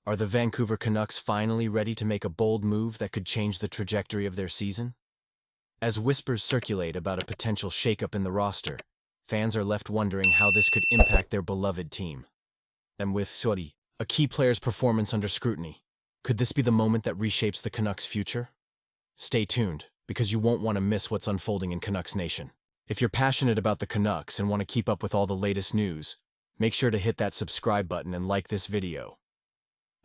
Are the Vancouver Canucks finally ready to make a bold move that could change the trajectory of their season? As whispers circulate about a potential shakeup in the roster, fans are left wondering how this could impact their beloved team. And with Sodi, a key player's performance under scrutiny, could this be the moment that reshapes the Canucks' future? Stay tuned, because you won't want to miss what's unfolding in Canucks Nation. If you're passionate about the Canucks and want to keep up with all the latest news, make sure to hit that subscribe button and like this video.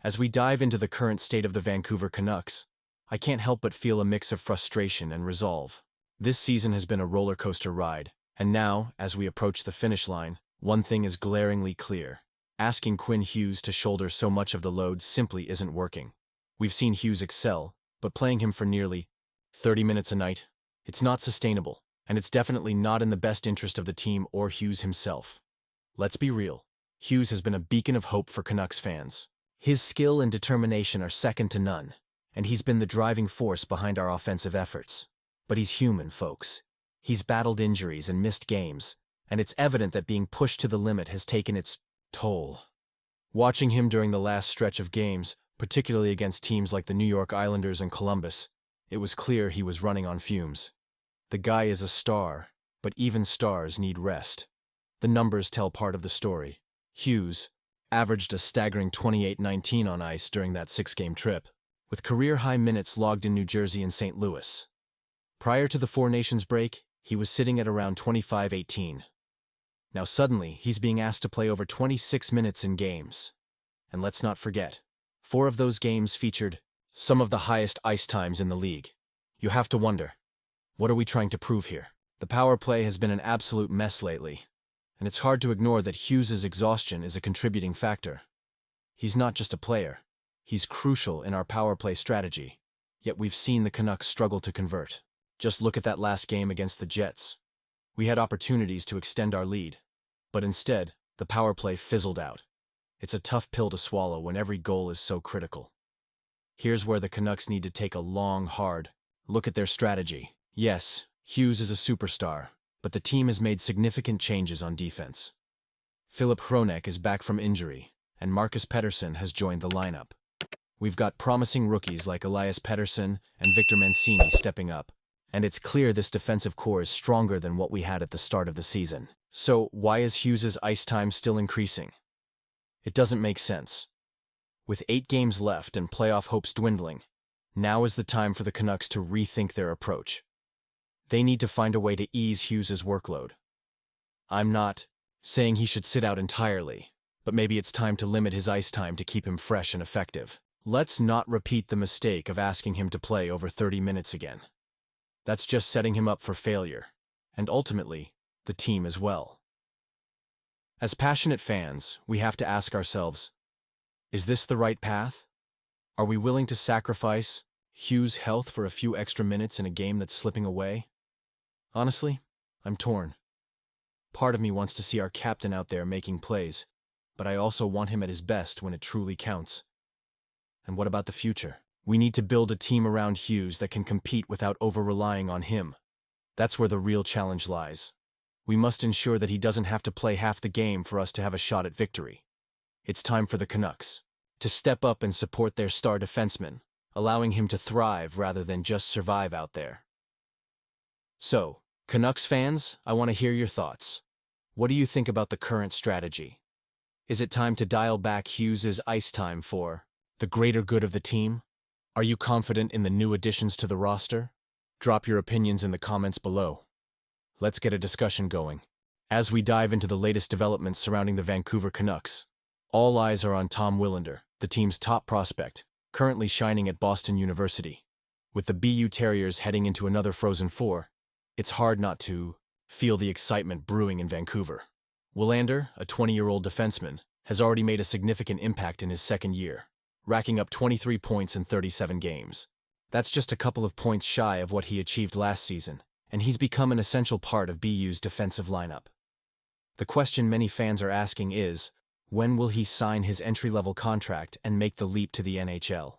As we dive into the current state of the Vancouver Canucks, I can't help but feel a mix of frustration and resolve. This season has been a roller coaster ride, and now, as we approach the finish line, one thing is glaringly clear. Asking Quinn Hughes to shoulder so much of the load simply isn't working. We've seen Hughes excel, but playing him for nearly 30 minutes a night, it's not sustainable, and it's definitely not in the best interest of the team or Hughes himself. Let's be real. Hughes has been a beacon of hope for Canucks fans. His skill and determination are second to none, and he's been the driving force behind our offensive efforts. But he's human, folks. He's battled injuries and missed games, and it's evident that being pushed to the limit has taken its toll. Watching him during the last stretch of games, particularly against teams like the New York Islanders and Columbus, it was clear he was running on fumes. The guy is a star, but even stars need rest. The numbers tell part of the story. Hughes averaged a staggering 28-19 on ice during that 6-game trip, with career-high minutes logged in New Jersey and St. Louis. Prior to the Four Nations break, he was sitting at around 25-18. Now suddenly, he's being asked to play over 26 minutes in games. And let's not forget, 4 of those games featured some of the highest ice times in the league. You have to wonder, what are we trying to prove here? The power play has been an absolute mess lately, and it's hard to ignore that Hughes' exhaustion is a contributing factor. He's not just a player, he's crucial in our power play strategy, yet we've seen the Canucks struggle to convert. Just look at that last game against the Jets. We had opportunities to extend our lead, but instead, the power play fizzled out. It's a tough pill to swallow when every goal is so critical. Here's where the Canucks need to take a long, hard look at their strategy. Yes, Hughes is a superstar, but the team has made significant changes on defense. Filip Hronek is back from injury, and Marcus Pettersson has joined the lineup. We've got promising rookies like Elias Pettersson and Victor Mancini stepping up, and it's clear this defensive core is stronger than what we had at the start of the season. So why is Hughes' ice time still increasing? It doesn't make sense. With 8 games left and playoff hopes dwindling, now is the time for the Canucks to rethink their approach. They need to find a way to ease Hughes' workload. I'm not saying he should sit out entirely, but maybe it's time to limit his ice time to keep him fresh and effective. Let's not repeat the mistake of asking him to play over 30 minutes again. That's just setting him up for failure, and ultimately, the team as well. As passionate fans, we have to ask ourselves, is this the right path? Are we willing to sacrifice Hughes' health for a few extra minutes in a game that's slipping away? Honestly, I'm torn. Part of me wants to see our captain out there making plays, but I also want him at his best when it truly counts. And what about the future? We need to build a team around Hughes that can compete without over-relying on him. That's where the real challenge lies. We must ensure that he doesn't have to play half the game for us to have a shot at victory. It's time for the Canucks to step up and support their star defenseman, allowing him to thrive rather than just survive out there. So, Canucks fans, I want to hear your thoughts. What do you think about the current strategy? Is it time to dial back Hughes' ice time for the greater good of the team? Are you confident in the new additions to the roster? Drop your opinions in the comments below. Let's get a discussion going. As we dive into the latest developments surrounding the Vancouver Canucks, all eyes are on Tom Willander, the team's top prospect, currently shining at Boston University. With the BU Terriers heading into another Frozen Four, it's hard not to feel the excitement brewing in Vancouver. Willander, a 20-year-old defenseman, has already made a significant impact in his second year, racking up 23 points in 37 games. That's just a couple of points shy of what he achieved last season, and he's become an essential part of BU's defensive lineup. The question many fans are asking is, when will he sign his entry-level contract and make the leap to the NHL?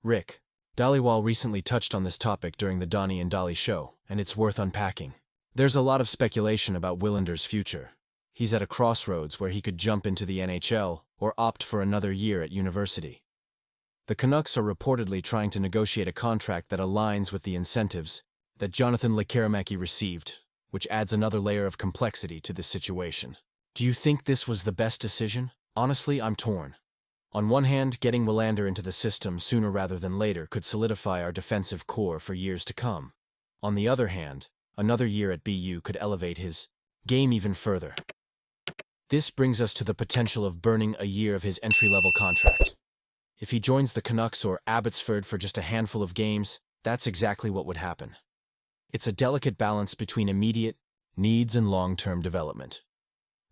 Rick Dhaliwal recently touched on this topic during the Donnie and Dolly show, and it's worth unpacking. There's a lot of speculation about Willander's future. he's at a crossroads where he could jump into the NHL or opt for another year at university. The Canucks are reportedly trying to negotiate a contract that aligns with the incentives that Jonathan Lekkerimäki received, which adds another layer of complexity to this situation. Do you think this was the best decision? Honestly, I'm torn. On one hand, getting Willander into the system sooner rather than later could solidify our defensive core for years to come. On the other hand, another year at BU could elevate his game even further. This brings us to the potential of burning a year of his entry-level contract. If he joins the Canucks or Abbotsford for just a handful of games, that's exactly what would happen. It's a delicate balance between immediate needs and long-term development.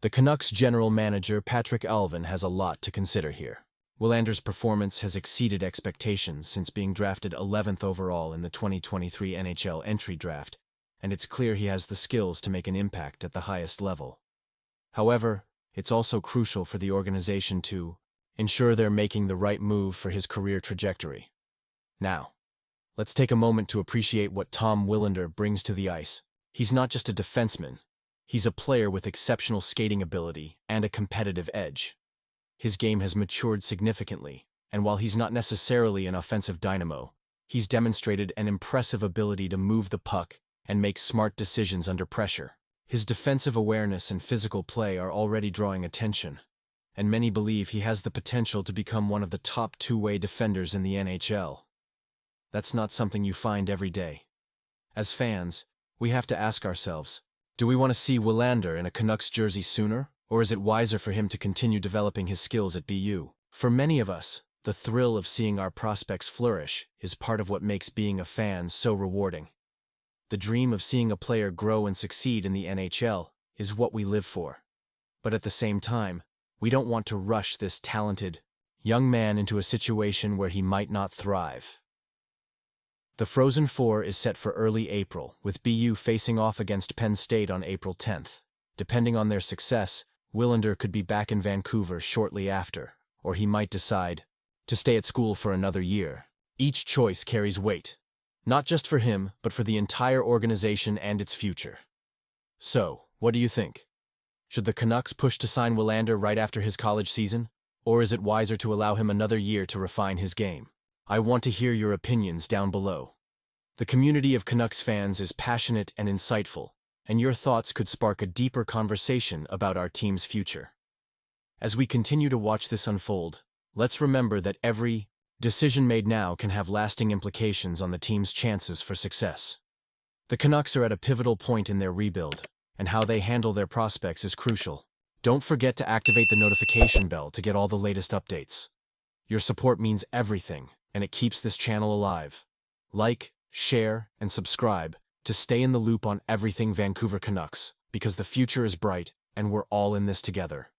The Canucks general manager Patrick Alvin has a lot to consider here. Willander's performance has exceeded expectations since being drafted 11th overall in the 2023 NHL entry draft, and it's clear he has the skills to make an impact at the highest level. However, it's also crucial for the organization to ensure they're making the right move for his career trajectory. Now, let's take a moment to appreciate what Tom Willander brings to the ice. He's not just a defenseman. He's a player with exceptional skating ability and a competitive edge. His game has matured significantly, and while he's not necessarily an offensive dynamo, he's demonstrated an impressive ability to move the puck and make smart decisions under pressure. His defensive awareness and physical play are already drawing attention, and many believe he has the potential to become one of the top two-way defenders in the NHL. That's not something you find every day. As fans, we have to ask ourselves, do we want to see Willander in a Canucks jersey sooner, or is it wiser for him to continue developing his skills at BU? For many of us, the thrill of seeing our prospects flourish is part of what makes being a fan so rewarding. The dream of seeing a player grow and succeed in the NHL is what we live for. But at the same time, we don't want to rush this talented young man into a situation where he might not thrive. The Frozen Four is set for early April, with BU facing off against Penn State on April 10th. Depending on their success, Willander could be back in Vancouver shortly after, or he might decide to stay at school for another year. Each choice carries weight, not just for him, but for the entire organization and its future. So, what do you think? Should the Canucks push to sign Willander right after his college season, or is it wiser to allow him another year to refine his game? I want to hear your opinions down below. The community of Canucks fans is passionate and insightful, and your thoughts could spark a deeper conversation about our team's future. As we continue to watch this unfold, let's remember that every decision made now can have lasting implications on the team's chances for success. The Canucks are at a pivotal point in their rebuild, and how they handle their prospects is crucial. Don't forget to activate the notification bell to get all the latest updates. Your support means everything, and it keeps this channel alive. Like, share, and subscribe to stay in the loop on everything Vancouver Canucks, because the future is bright and we're all in this together.